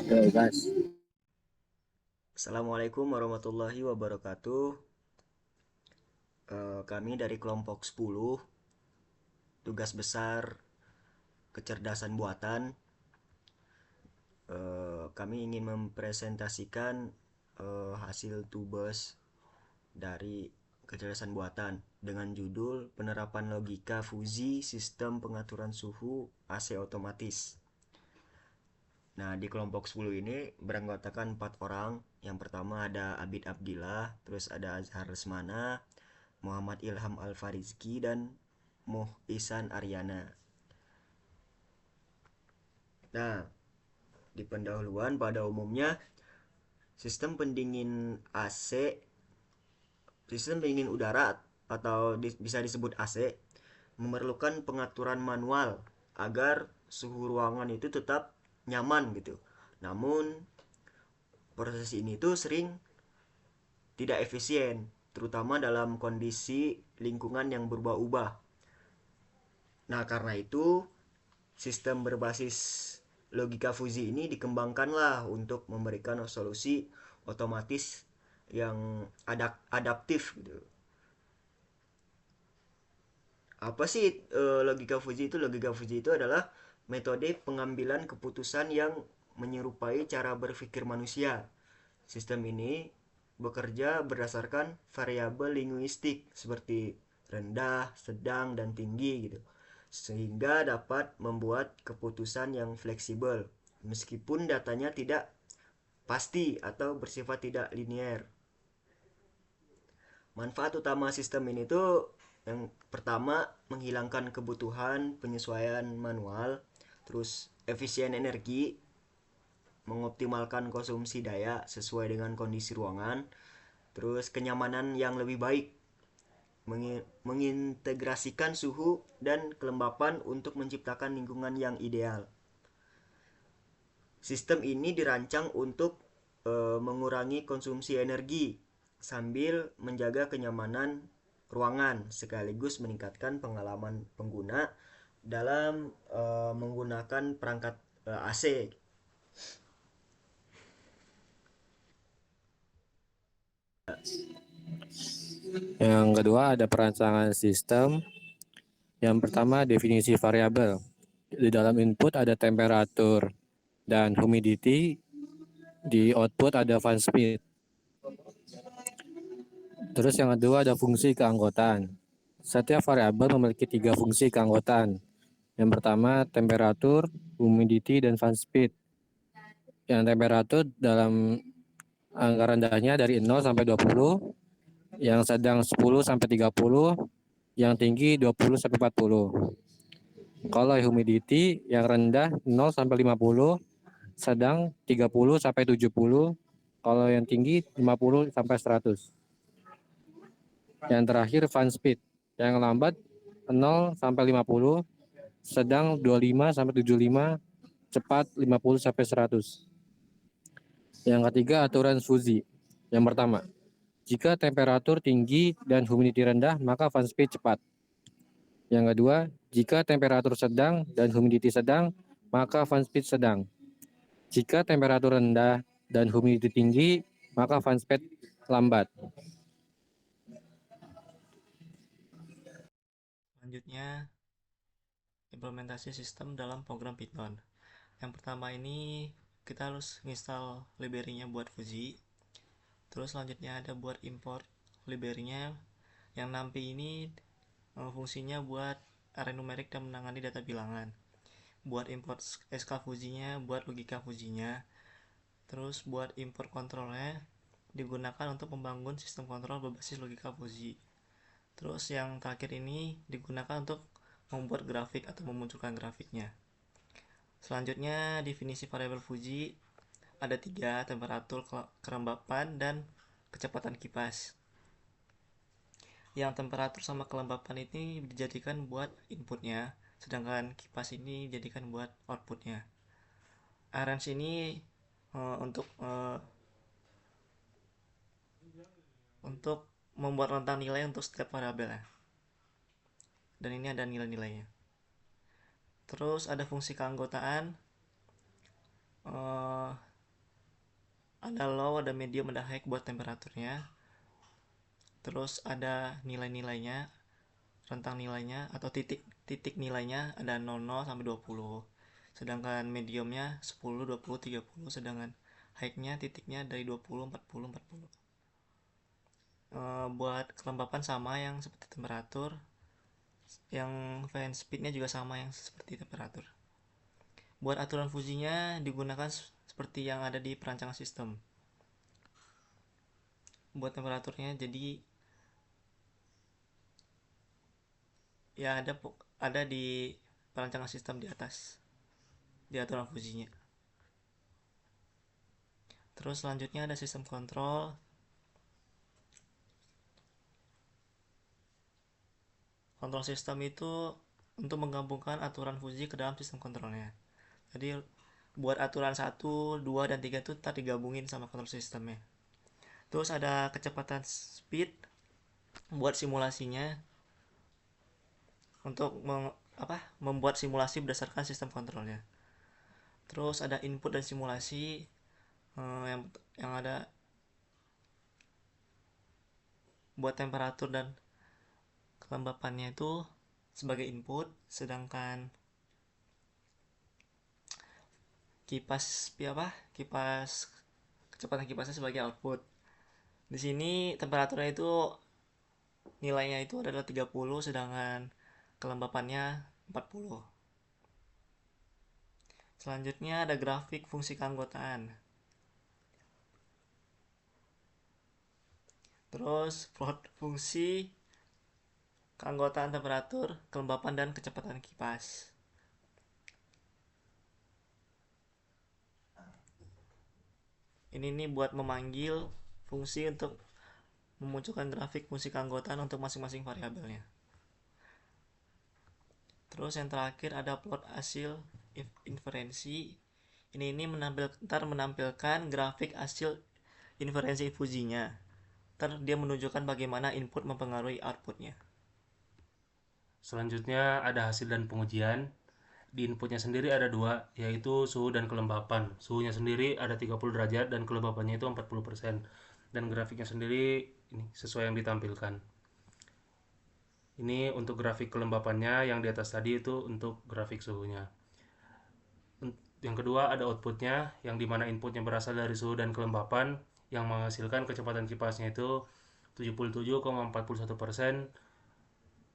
Yo, gas. Assalamualaikum warahmatullahi wabarakatuh. Kami dari kelompok 10, tugas besar kecerdasan buatan. Kami ingin mempresentasikan hasil tugas dari kecerdasan buatan dengan judul penerapan logika fuzi sistem pengaturan suhu AC otomatis. Nah, di kelompok 10 ini beranggotakan 4 orang. Yang pertama ada Abid Abdillah, terus ada Azhar Lesmana, Muhammad Ilham Al-Farizki, dan Muh Ihsan Aryana. Nah, di pendahuluan pada umumnya sistem pendingin AC, sistem pendingin udara atau bisa disebut AC, memerlukan pengaturan manual agar suhu ruangan itu tetap nyaman gitu. Namun proses ini tuh sering tidak efisien, terutama dalam kondisi lingkungan yang berubah-ubah. Nah, karena itu sistem berbasis logika fuzi ini dikembangkanlah untuk memberikan solusi otomatis yang adaptif gitu. Apa sih logika fuzi itu? Logika fuzi itu adalah metode pengambilan keputusan yang menyerupai cara berpikir manusia. Sistem ini bekerja berdasarkan variabel linguistik seperti rendah, sedang, dan tinggi gitu. Sehingga dapat membuat keputusan yang fleksibel meskipun datanya tidak pasti atau bersifat tidak linier. Manfaat utama sistem ini tuh yang pertama menghilangkan kebutuhan penyesuaian manual, terus efisien energi, mengoptimalkan konsumsi daya sesuai dengan kondisi ruangan, terus kenyamanan yang lebih baik, mengintegrasikan suhu dan kelembapan untuk menciptakan lingkungan yang ideal. Sistem ini dirancang untuk mengurangi konsumsi energi sambil menjaga kenyamanan ruangan sekaligus meningkatkan pengalaman pengguna dalam menggunakan perangkat AC. Yang kedua ada perancangan sistem. Yang pertama definisi variabel. Di dalam input ada temperatur dan humidity. Di output ada fan speed. Terus yang kedua ada fungsi keanggotaan. Setiap variabel memiliki tiga fungsi keanggotaan. Yang pertama temperatur, humidity, dan fan speed. Yang temperatur dalam angka rendahnya dari 0 sampai 20, yang sedang 10 sampai 30, yang tinggi 20 sampai 40. Kalau humidity yang rendah 0 sampai 50, sedang 30 sampai 70, kalau yang tinggi 50 sampai 100. Yang terakhir fan speed yang lambat 0 sampai 50, sedang 25 sampai 75, cepat 50 sampai 100. Yang ketiga aturan fuzi. Yang pertama, jika temperatur tinggi dan humidity rendah, maka fan speed cepat. Yang kedua, jika temperatur sedang dan humidity sedang, maka fan speed sedang. Jika temperatur rendah dan humidity tinggi, maka fan speed lambat. Selanjutnya, implementasi sistem dalam program Python. Yang pertama ini kita harus install library-nya buat Fuji. Terus selanjutnya ada buat import library-nya. Yang nampi ini fungsinya buat array numerik dan menangani data bilangan. Buat import SK Fuji-nya, buat logika Fuji-nya. Terus buat import kontrolnya digunakan untuk membangun sistem kontrol berbasis logika Fuji. Terus yang terakhir ini digunakan untuk membuat grafik atau memunculkan grafiknya. Selanjutnya definisi variabel Fuji ada tiga: temperatur, kelembapan, dan kecepatan kipas. Yang temperatur sama kelembapan ini dijadikan buat inputnya, sedangkan kipas ini dijadikan buat outputnya. Range ini untuk membuat rentang nilai untuk setiap variabel ya. Dan ini ada nilai-nilainya. Terus ada fungsi keanggotaan. ada low, ada medium, ada high buat temperaturnya. Terus ada nilai-nilainya, rentang nilainya atau titik nilainya ada 00 sampai 20. Sedangkan mediumnya 10, 20, 30, sedangkan high-nya titiknya dari 20, 40, 40. Buat kelembapan sama yang seperti temperatur, yang fan speed-nya juga sama yang seperti temperatur. Buat aturan fusinya digunakan seperti yang ada di perancangan sistem. Buat temperaturnya jadi ya ada di perancangan sistem di atas, di aturan fusinya. Terus selanjutnya ada sistem kontrol. Kontrol sistem itu untuk menggabungkan aturan fusi ke dalam sistem kontrolnya. Jadi buat aturan 1, 2, dan 3 itu ntar digabungin sama kontrol sistemnya. Terus ada kecepatan speed buat simulasinya, untuk membuat simulasi berdasarkan sistem kontrolnya. Terus ada input dan simulasi, yang ada buat temperatur dan kelembapannya itu sebagai input, sedangkan kipas kecepatan kipasnya sebagai output. Di sini temperaturnya itu nilainya itu adalah 30, sedangkan kelembapannya 40. Selanjutnya ada grafik fungsi keanggotaan. Terus plot fungsi keanggotaan temperatur, kelembapan, dan kecepatan kipas. Ini nih buat memanggil fungsi untuk memunculkan grafik fungsi keanggotaan untuk masing-masing variabelnya. Terus yang terakhir ada plot hasil inferensi. Ini menampilkan grafik hasil inferensi fusinya. Ntar dia menunjukkan bagaimana input mempengaruhi outputnya. Selanjutnya ada hasil dan pengujian. Di inputnya sendiri ada dua, yaitu suhu dan kelembapan. Suhunya sendiri ada 30 derajat dan kelembapannya itu 40%. Dan grafiknya sendiri ini sesuai yang ditampilkan. Ini untuk grafik kelembapannya, yang di atas tadi itu untuk grafik suhunya. Yang kedua ada outputnya, yang dimana inputnya berasal dari suhu dan kelembapan, yang menghasilkan kecepatan kipasnya itu 77,41%.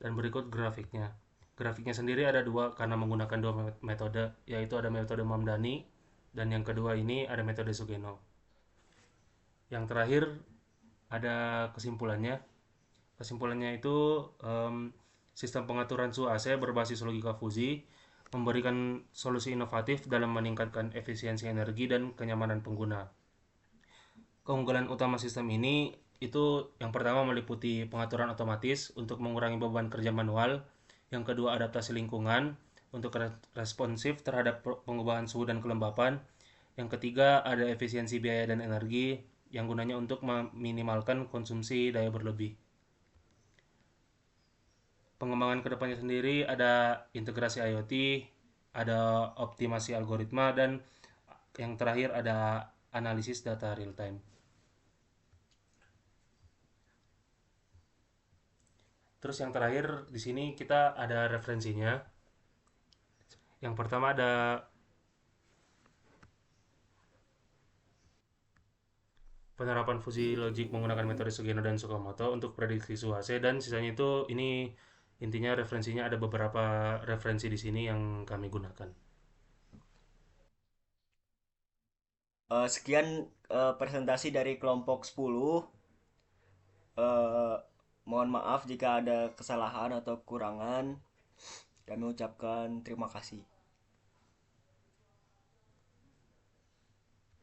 Dan berikut grafiknya. Grafiknya sendiri ada dua karena menggunakan dua metode, yaitu ada metode Mamdani dan yang kedua ini ada metode Sugeno. Yang terakhir ada kesimpulannya. Kesimpulannya itu sistem pengaturan suhu AC berbasis logika fusi memberikan solusi inovatif dalam meningkatkan efisiensi energi dan kenyamanan pengguna. Keunggulan utama sistem ini itu yang pertama meliputi pengaturan otomatis untuk mengurangi beban kerja manual, yang kedua adaptasi lingkungan untuk responsif terhadap pengubahan suhu dan kelembapan, yang ketiga ada efisiensi biaya dan energi yang gunanya untuk meminimalkan konsumsi daya berlebih. Pengembangan kedepannya sendiri ada integrasi IoT, ada optimasi algoritma, dan yang terakhir ada analisis data real time. Terus yang terakhir di sini kita ada referensinya. Yang pertama ada penerapan fusi logik menggunakan metode Sugeno dan Tsukamoto untuk prediksi suhu AC, dan sisanya itu ini intinya referensinya ada beberapa referensi di sini yang kami gunakan. Sekian presentasi dari kelompok 10. Mohon maaf jika ada kesalahan atau kekurangan. Kami ucapkan terima kasih.